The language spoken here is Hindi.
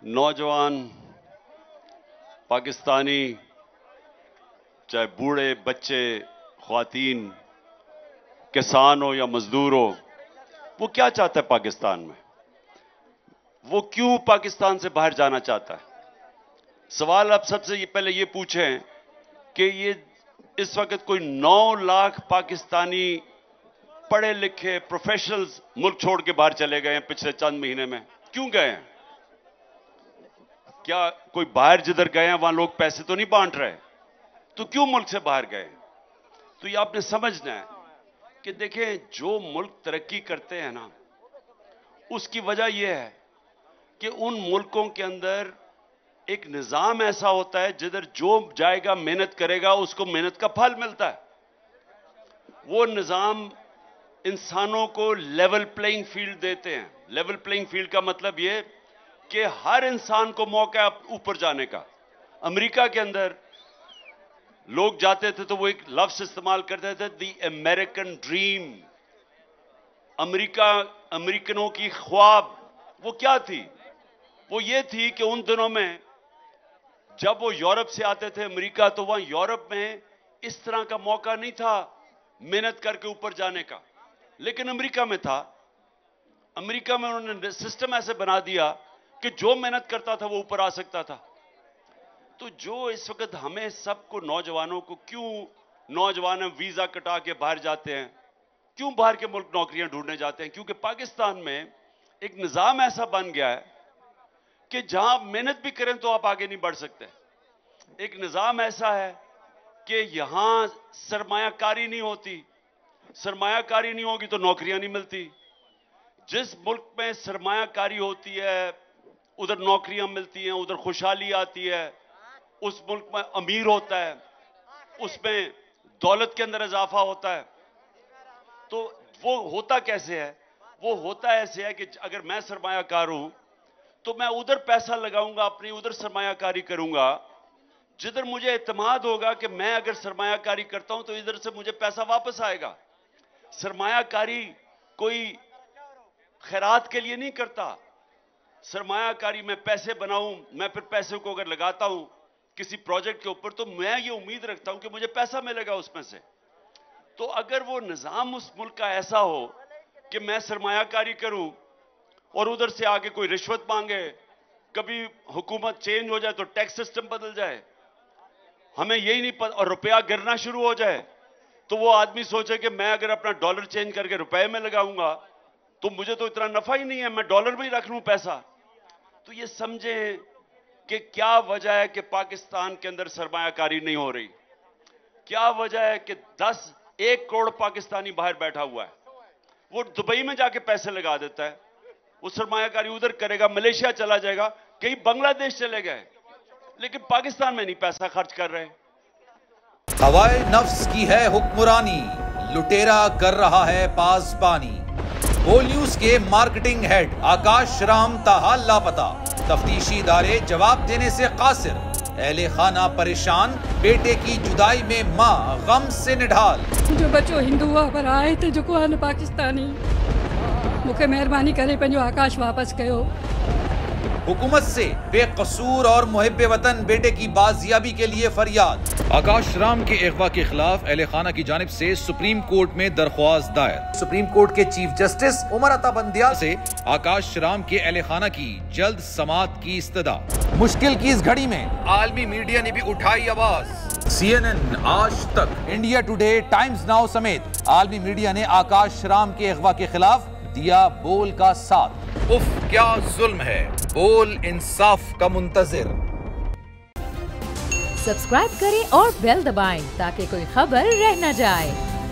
नौजवान पाकिस्तानी, चाहे बूढ़े, बच्चे, ख्वातीन, किसान हो या मजदूर हो, वो क्या चाहता है पाकिस्तान में? वो क्यों पाकिस्तान से बाहर जाना चाहता है? सवाल आप सबसे पहले ये पूछें कि ये इस वक्त कोई 9 लाख पाकिस्तानी पढ़े लिखे प्रोफेशनल्स मुल्क छोड़ के बाहर चले गए हैं पिछले चंद महीने में। क्यों गए हैं? क्या कोई बाहर जिधर गए हैं वहां लोग पैसे तो नहीं बांट रहे? तो क्यों मुल्क से बाहर गए? तो ये आपने समझना है कि देखें, जो मुल्क तरक्की करते हैं ना, उसकी वजह यह है कि उन मुल्कों के अंदर एक निजाम ऐसा होता है जिधर जो जाएगा मेहनत करेगा उसको मेहनत का फल मिलता है। वो निजाम इंसानों को लेवल प्लेइंग फील्ड देते हैं। लेवल प्लेइंग फील्ड का मतलब यह कि हर इंसान को मौका ऊपर जाने का। अमेरिका के अंदर लोग जाते थे तो वो एक लफ्ज इस्तेमाल करते थे, द अमेरिकन ड्रीम। अमेरिकनों की ख्वाब वो क्या थी? वो ये थी कि उन दिनों में जब वो यूरोप से आते थे अमेरिका, तो वहां यूरोप में इस तरह का मौका नहीं था मेहनत करके ऊपर जाने का, लेकिन अमेरिका में था। अमेरिका में उन्होंने सिस्टम ऐसे बना दिया कि जो मेहनत करता था वो ऊपर आ सकता था। तो जो इस वक्त हमें सबको, नौजवानों को, क्यों नौजवान वीजा कटा के बाहर जाते हैं, क्यों बाहर के मुल्क नौकरियां ढूंढने जाते हैं? क्योंकि पाकिस्तान में एक निजाम ऐसा बन गया है कि जहां आप मेहनत भी करें तो आप आगे नहीं बढ़ सकते। एक निजाम ऐसा है कि यहां सरमायाकारी नहीं होती। सरमायाकारी नहीं होगी तो नौकरियां नहीं मिलती। जिस मुल्क में सरमायाकारी होती है उधर नौकरियां मिलती हैं, उधर खुशहाली आती है, उस मुल्क में अमीर होता है, उसमें दौलत के अंदर इजाफा होता है। तो वो होता कैसे है? वो होता ऐसे है कि अगर मैं सरमायाकार हूं तो मैं उधर पैसा लगाऊंगा, अपनी उधर सरमायाकारी करूंगा जिधर मुझे एतमाद होगा कि मैं अगर सरमायाकारी करता हूं तो इधर से मुझे पैसा वापस आएगा। सरमायाकारी कोई खैरात के लिए नहीं करता। सरमायाकारी मैं पैसे बनाऊं, मैं फिर पैसे को अगर लगाता हूं किसी प्रोजेक्ट के ऊपर तो मैं ये उम्मीद रखता हूं कि मुझे पैसा मिलेगा उसमें से। तो अगर वो निजाम उस मुल्क का ऐसा हो कि मैं सरमायाकारी करूं और उधर से आगे कोई रिश्वत मांगे, कभी हुकूमत चेंज हो जाए तो टैक्स सिस्टम बदल जाए, हमें यही नहीं पता, और रुपया गिरना शुरू हो जाए, तो वो आदमी सोचे कि मैं अगर अपना डॉलर चेंज करके रुपए में लगाऊंगा तो मुझे तो इतना नफा ही नहीं है, मैं डॉलर में ही रख लूं पैसा। तो ये समझें कि क्या वजह है कि पाकिस्तान के अंदर सरमायाकारी नहीं हो रही। क्या वजह है कि 1 करोड़ पाकिस्तानी बाहर बैठा हुआ है, वो दुबई में जाके पैसे लगा देता है, वो सरमायाकारी उधर करेगा, मलेशिया चला जाएगा, कहीं बांग्लादेश चले गए, लेकिन पाकिस्तान में नहीं पैसा खर्च कर रहे। हवाए नफ्स की है हुक्मरानी, लुटेरा कर रहा है पासबानी। बोल न्यूज के मार्केटिंग हेड आकाश राम ताहा लापता, तफ्तीशी इदारे जवाब देने से कासिर, अहले खाना परेशान, बेटे की जुदाई में माँ गम से निढाल। जो बच्चो हिंदू हुआ पर आए थे जो को आन पाकिस्तानी, मुझे मेहरबानी करे पंजो आकाश वापस कयो। हुकूमत से बेकसूर और मुहिब्बे वतन बेटे की बाजियाबी के लिए फरियाद। आकाश राम के अगवा के खिलाफ अहले खाना की जानिब से सुप्रीम कोर्ट में दरख्वास्त दायर। सुप्रीम कोर्ट के चीफ जस्टिस उमर अता बंदियाल से आकाश राम के अहले खाना की जल्द समाअत की इस्तदा। मुश्किल की इस घड़ी में आलमी मीडिया ने भी उठाई आवाज। CNN, आज तक, इंडिया टुडे, टाइम्स नाउ समेत आलमी मीडिया ने आकाश राम के अगवा के खिलाफ दिया बोल का साथ। उफ क्या जुल्म है, बोल इंसाफ का मुंतजिर। सब्सक्राइब करें और बेल दबाएं ताकि कोई खबर रह न जाए।